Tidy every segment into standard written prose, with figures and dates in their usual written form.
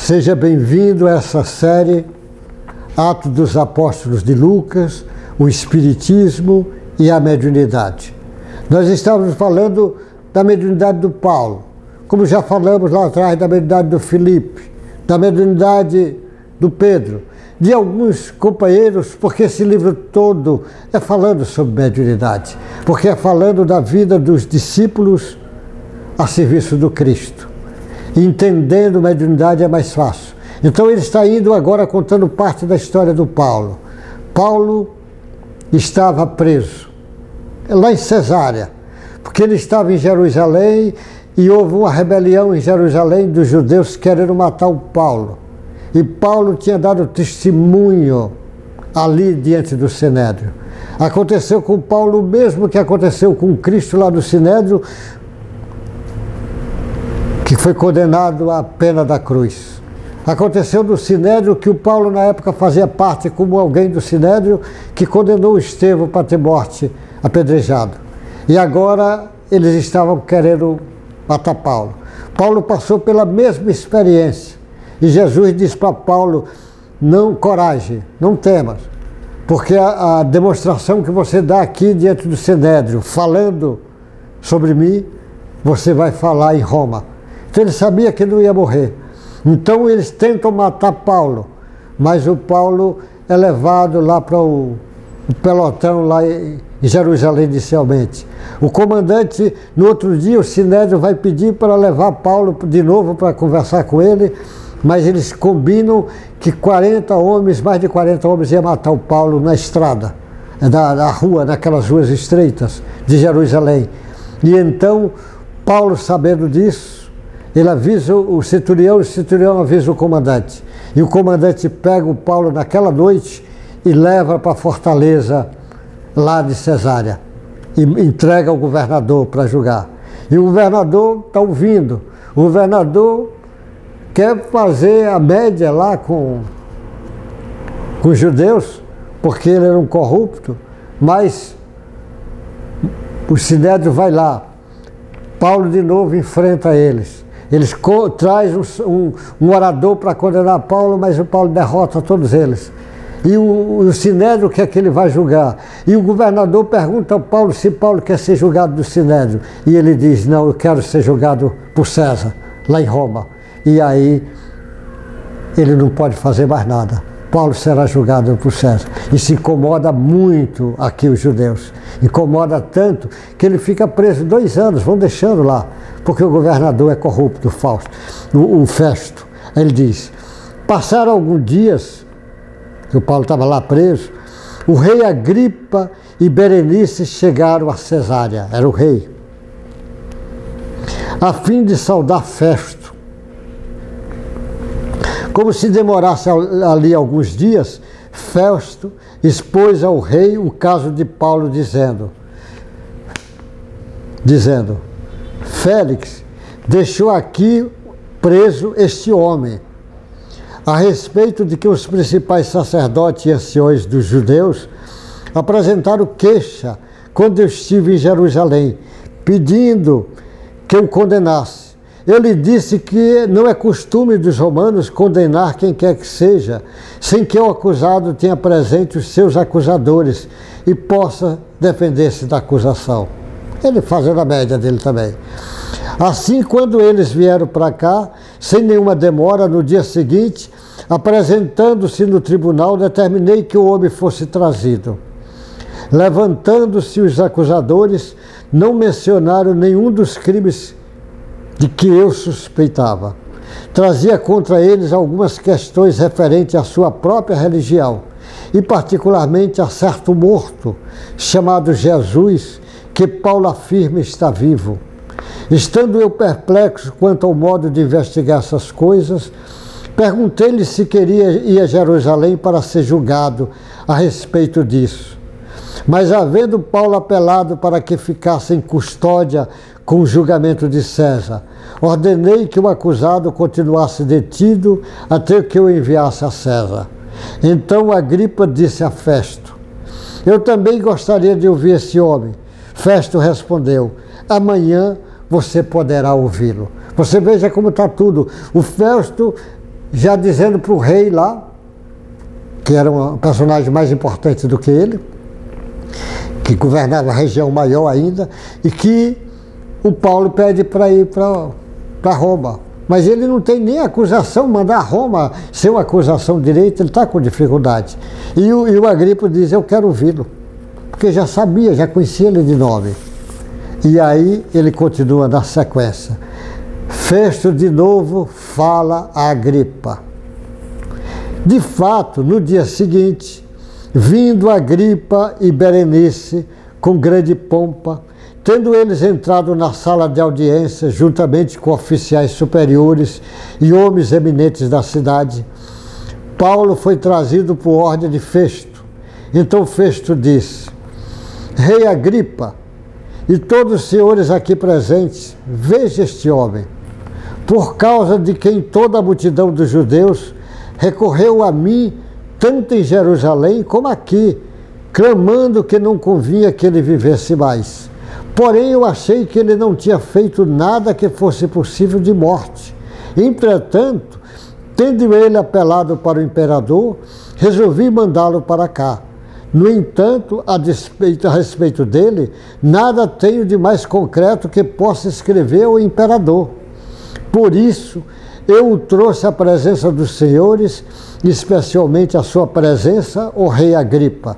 Seja bem-vindo a essa série Atos dos Apóstolos de Lucas, o Espiritismo e a Mediunidade. Nós estávamos falando da mediunidade do Paulo, como já falamos lá atrás da mediunidade do Filipe, da mediunidade do Pedro, de alguns companheiros, porque esse livro todo é falando sobre mediunidade, porque é falando da vida dos discípulos a serviço do Cristo. Entendendo mediunidade é mais fácil. Então ele está indo agora contando parte da história do Paulo. Paulo estava preso lá em Cesárea, porque ele estava em Jerusalém e houve uma rebelião em Jerusalém dos judeus querendo matar o Paulo. E Paulo tinha dado testemunho ali diante do Sinédrio. Aconteceu com Paulo o mesmo que aconteceu com Cristo lá no Sinédrio, que foi condenado à pena da cruz. Aconteceu no Sinédrio que o Paulo na época fazia parte como alguém do Sinédrio que condenou Estevão para ter morte apedrejado. E agora eles estavam querendo matar Paulo. Paulo passou pela mesma experiência. E Jesus disse para Paulo, não, coragem, não temas, porque a demonstração que você dá aqui diante do Sinédrio, falando sobre mim, você vai falar em Roma. Então ele sabia que não ia morrer. Então eles tentam matar Paulo, mas o Paulo é levado lá para o pelotão lá em Jerusalém inicialmente. O comandante, no outro dia, o Sinédrio vai pedir para levar Paulo de novo para conversar com ele, mas eles combinam que 40 homens, mais de 40 homens, iam matar o Paulo na estrada, na rua, naquelas ruas estreitas de Jerusalém. E então, Paulo, sabendo disso, ele avisa o centurião avisa o comandante. E o comandante pega o Paulo naquela noite e leva para a fortaleza lá de Cesárea. E entrega ao governador para julgar. E o governador está ouvindo. O governador quer fazer a média lá com os judeus, porque ele era um corrupto, mas o Sinédrio vai lá. Paulo de novo enfrenta eles. Eles trazem um orador para condenar Paulo, mas o Paulo derrota todos eles. E o Sinédrio quer que ele vá julgar. E o governador pergunta ao Paulo se Paulo quer ser julgado do Sinédrio. E ele diz, não, eu quero ser julgado por César, lá em Roma. E aí ele não pode fazer mais nada. Paulo será julgado por César. E se incomoda muito aqui os judeus. Incomoda tanto que ele fica preso 2 anos, vão deixando lá, porque o governador é corrupto, o Festo. Ele diz, passaram alguns dias, que o Paulo estava lá preso, o rei Agripa e Berenice chegaram a Cesárea, era o rei, a fim de saudar Festo. Como se demorasse ali alguns dias, Festo expôs ao rei o caso de Paulo, dizendo, Félix deixou aqui preso este homem, a respeito de que os principais sacerdotes e anciões dos judeus apresentaram queixa quando eu estive em Jerusalém, pedindo que eu condenasse. Eu lhe disse que não é costume dos romanos condenar quem quer que seja, sem que o acusado tenha presente os seus acusadores e possa defender-se da acusação. Ele fazendo a média dele também. Assim, quando eles vieram para cá, sem nenhuma demora, no dia seguinte, apresentando-se no tribunal, determinei que o homem fosse trazido. Levantando-se os acusadores, não mencionaram nenhum dos crimes de que eu suspeitava. Trazia contra eles algumas questões referentes à sua própria religião, e particularmente a certo morto, chamado Jesus, que Paulo afirma está vivo. Estando eu perplexo quanto ao modo de investigar essas coisas, perguntei-lhe se queria ir a Jerusalém para ser julgado a respeito disso. Mas havendo Paulo apelado para que ficasse em custódia com o julgamento de César, ordenei que o acusado continuasse detido até que eu enviasse a César. Então Agripa disse a Festo, eu também gostaria de ouvir esse homem. Festo respondeu, amanhã você poderá ouvi-lo. Você veja como está tudo. O Festo já dizendo para o rei lá, que era um personagem mais importante do que ele, que governava a região maior ainda, e que o Paulo pede para ir para Roma. Mas ele não tem nem acusação, mandar Roma ser uma acusação direita, ele está com dificuldade. E o Agripa diz, eu quero ouvi-lo, porque já sabia, já conhecia ele de nome. E aí ele continua na sequência. Festo de novo fala a Agripa. De fato, no dia seguinte, vindo Agripa e Berenice com grande pompa, tendo eles entrado na sala de audiência, juntamente com oficiais superiores e homens eminentes da cidade, Paulo foi trazido por ordem de Festo. Então Festo disse, Rei Agripa, e todos os senhores aqui presentes, veja este homem, por causa de quem toda a multidão dos judeus recorreu a mim, tanto em Jerusalém como aqui, clamando que não convinha que ele vivesse mais. Porém, eu achei que ele não tinha feito nada que fosse possível de morte. Entretanto, tendo ele apelado para o imperador, resolvi mandá-lo para cá. No entanto, a respeito dele, nada tenho de mais concreto que possa escrever ao imperador. Por isso, eu o trouxe à presença dos senhores, especialmente à sua presença, ó rei Agripa,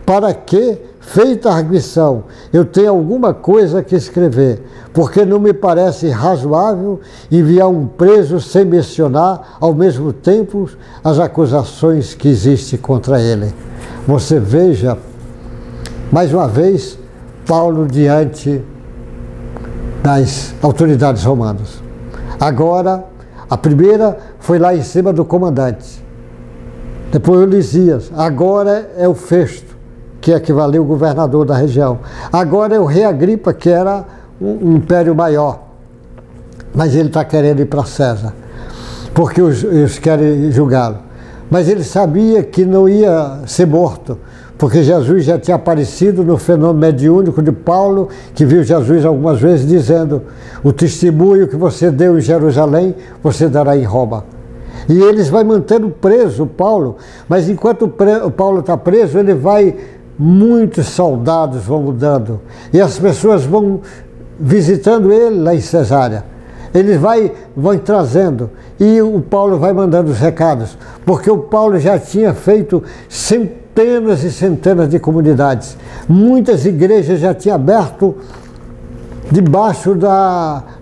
para que, feita a arguição, eu tenha alguma coisa que escrever, porque não me parece razoável enviar um preso sem mencionar, ao mesmo tempo, as acusações que existem contra ele. Você veja, mais uma vez, Paulo diante das autoridades romanas. Agora, a primeira foi lá em cima do comandante. Depois o Lisias. Agora é o Festo, que equivaleu ao governador da região. Agora é o rei Agripa, que era um império maior. Mas ele está querendo ir para César, porque os querem julgá-lo. Mas ele sabia que não ia ser morto, porque Jesus já tinha aparecido no fenômeno mediúnico de Paulo, que viu Jesus algumas vezes dizendo, o testemunho que você deu em Jerusalém, você dará em Roma. E eles vão mantendo preso o Paulo, mas enquanto o Paulo está preso, ele vai, muitos soldados vão mudando, e as pessoas vão visitando ele lá em Cesárea. Eles vão trazendo, e o Paulo vai mandando os recados, porque o Paulo já tinha feito centenas e centenas de comunidades. Muitas igrejas já tinha aberto debaixo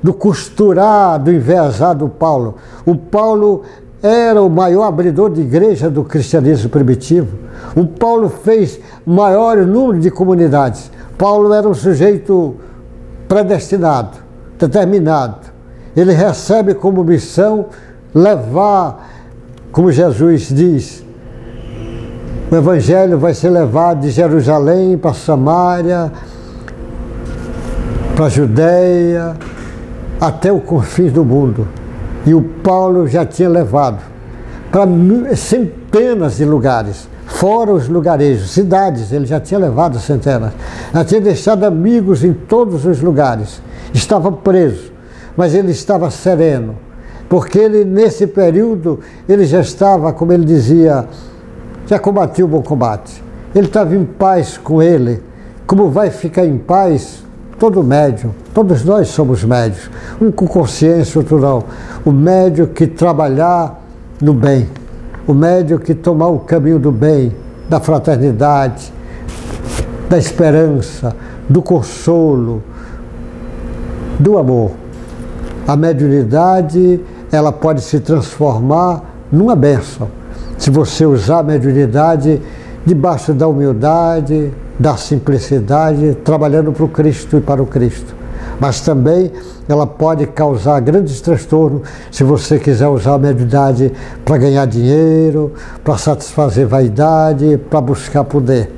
do costurar, do envezar do Paulo. O Paulo era o maior abridor de igreja do cristianismo primitivo. O Paulo fez maior número de comunidades. Paulo era um sujeito predestinado, determinado. Ele recebe como missão levar, como Jesus diz, o Evangelho vai ser levado de Jerusalém para Samaria, para a Judéia, até o confins do mundo. E o Paulo já tinha levado para centenas de lugares, fora os lugarejos, cidades, ele já tinha levado centenas. Já tinha deixado amigos em todos os lugares. Estava preso, mas ele estava sereno, porque ele, nesse período, ele já estava, como ele dizia, já combatiu o bom combate. Ele estava em paz com ele. Como vai ficar em paz todo médium? Todos nós somos médios, um com consciência, outro não. O médium que trabalhar no bem, o médium que tomar o caminho do bem, da fraternidade, da esperança, do consolo, do amor. A mediunidade, ela pode se transformar numa bênção, se você usar a mediunidade debaixo da humildade, da simplicidade, trabalhando para o Cristo e para o Cristo. Mas também ela pode causar grandes transtornos se você quiser usar a mediunidade para ganhar dinheiro, para satisfazer vaidade, para buscar poder.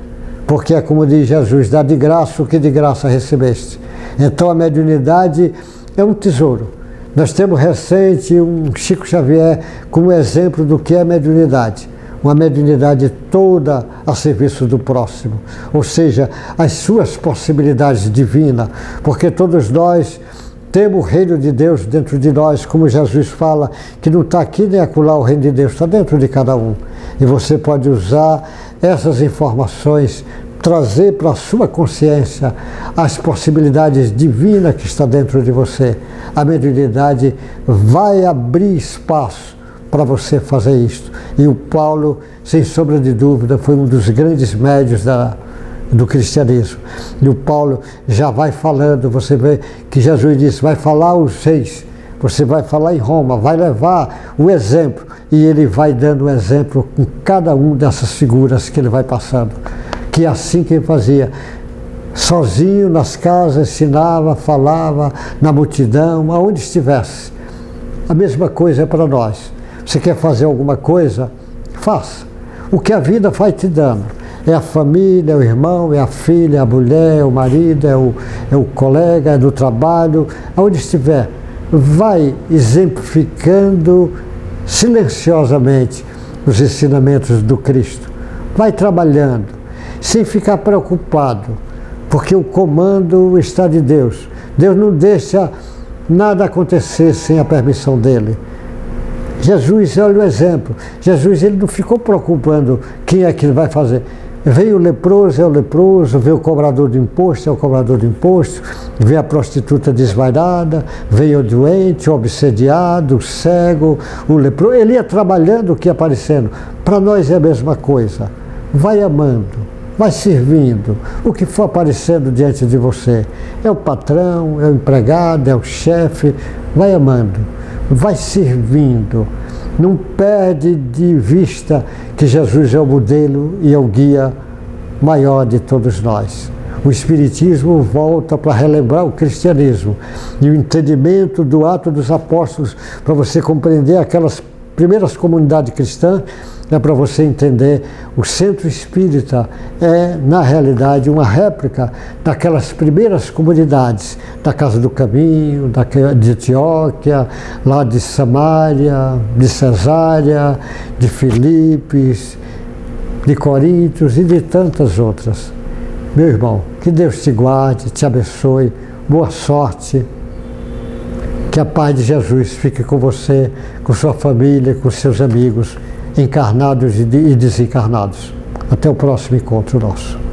Porque é como diz Jesus, dá de graça o que de graça recebeste. Então a mediunidade é um tesouro. Nós temos recente um Chico Xavier como exemplo do que é mediunidade. Uma mediunidade toda a serviço do próximo, ou seja, as suas possibilidades divinas, porque todos nós temos o reino de Deus dentro de nós, como Jesus fala, que não está aqui nem acolá, o reino de Deus está dentro de cada um. E você pode usar essas informações, trazer para a sua consciência as possibilidades divinas que está dentro de você. A mediunidade vai abrir espaço para você fazer isso. E o Paulo, sem sombra de dúvida, foi um dos grandes médiuns do cristianismo. E o Paulo já vai falando, você vê que Jesus disse, vai falar aos 6, você vai falar em Roma, vai levar o exemplo. E ele vai dando o exemplo com cada uma dessas figuras que ele vai passando. Que é assim que ele fazia. Sozinho, nas casas, ensinava, falava, na multidão, aonde estivesse. A mesma coisa é para nós. Você quer fazer alguma coisa? Faça. O que a vida vai te dando. É a família, é o irmão, é a filha, é a mulher, é o marido, é o colega, é do trabalho, aonde estiver. Vai exemplificando silenciosamente os ensinamentos do Cristo. Vai trabalhando, sem ficar preocupado, porque o comando está de Deus. Deus não deixa nada acontecer sem a permissão dele. Jesus, olha o exemplo. Jesus, ele não ficou preocupando quem é que ele vai fazer. Veio o leproso, é o leproso, veio o cobrador de imposto, é o cobrador de imposto, veio a prostituta desvairada, veio o doente, o obsediado, o cego, o leproso. Ele ia trabalhando o que ia aparecendo. Para nós é a mesma coisa. Vai amando, vai servindo. O que for aparecendo diante de você. É o patrão, é o empregado, é o chefe. Vai amando, vai servindo. Não perde de vista que Jesus é o modelo e é o guia maior de todos nós. O Espiritismo volta para relembrar o cristianismo e o entendimento do ato dos apóstolos, para você compreender aquelas primeiras comunidades cristãs, é para você entender o centro espírita é, na realidade, uma réplica daquelas primeiras comunidades, da Casa do Caminho, de Antioquia, lá de Samaria, de Cesária, de Filipos, de Corintos e de tantas outras. Meu irmão, que Deus te guarde, te abençoe, boa sorte, que a paz de Jesus fique com você, com sua família, com seus amigos, encarnados e desencarnados. Até o próximo encontro nosso.